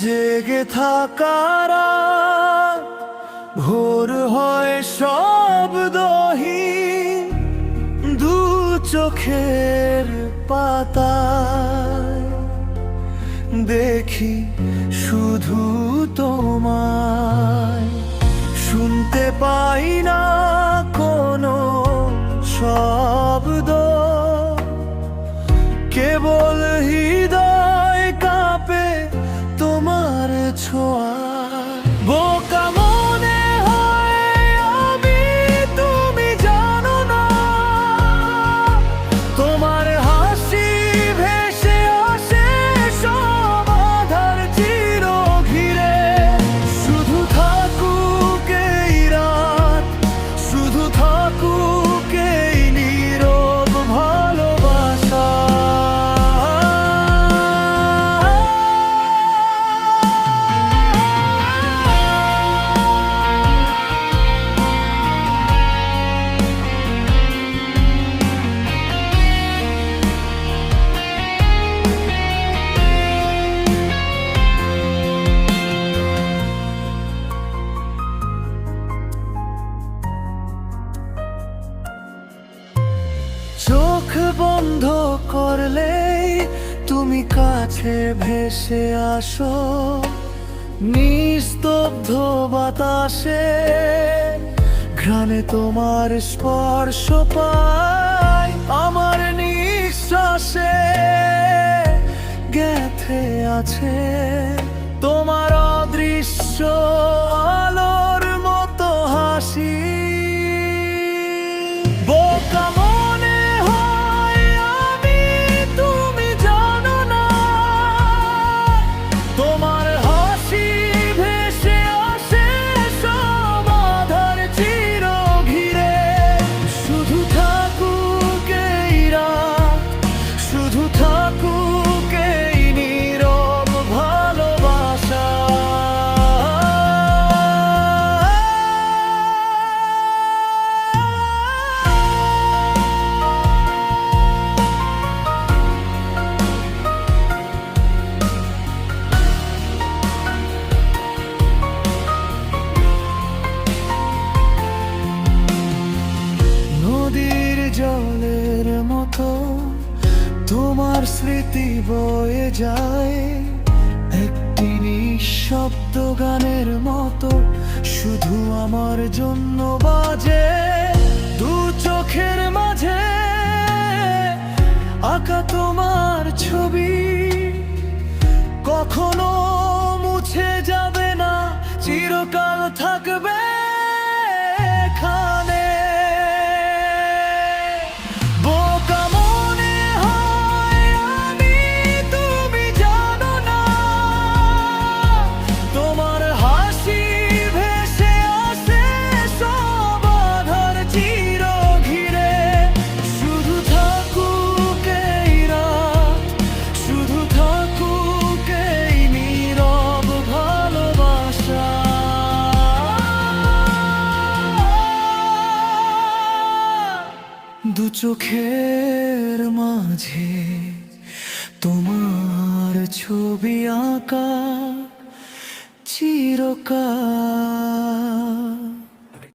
জেগে থাকারা ভোর হয় শব্দহীন দু চোখের পাতায় দেখি শুধু তোমায়। শুনতে পাই না কোনো শব্দ, কেবল হৃদয় কাঁপে তোমার ছোঁয়ায়। বোকা মনে হয় আমি, তুমি জানো না, তোমার হাসি ভেসে আসে সব আঁধার চির ঘিরে। শুধু থাকুক এই রাত, শুধু থাকুক এই নীরব ভালোবাসা। চোখ বন্ধ করলেই তুমি কাছে ভেসে আসো, নিস্তব্ধ বাতাসে ঘ্রাণে তোমার স্পর্শ পাই। আমার নিঃশ্বাসে গেঁথে আছে তোমার অদৃশ্য আলোর মতো হাসি। বোকা মনে হয় আমি, তুমি জানো না, তোমার হাসি ভেসে আসে সব আঁধার চির ঘিরে। শুধু থাকুক এই রাত, শুধু থাকুক এই নীরব ভালোবাসা। নদীর জলের মতো তোমার স্মৃতি বয়ে যায়, একটি নিঃশব্দ গানের মতো শুধু আমার জন্য বাজে। দু চোখের মাঝে আঁকা তোমার ছবি কখনো মুছে যাবে না, চিরকাল থাকবে এখানে। বোকা মনে হয় আমি, তুমি জানো না, তোমার হাসি ভেসে আসে সব আঁধার চির ঘিরে। শুধু থাকুক এই রাত, শুধু থাকুক এই নীরব ভালোবাসা। দু চোখের মাঝে তোমার ছবি আঁকা চিরকাল।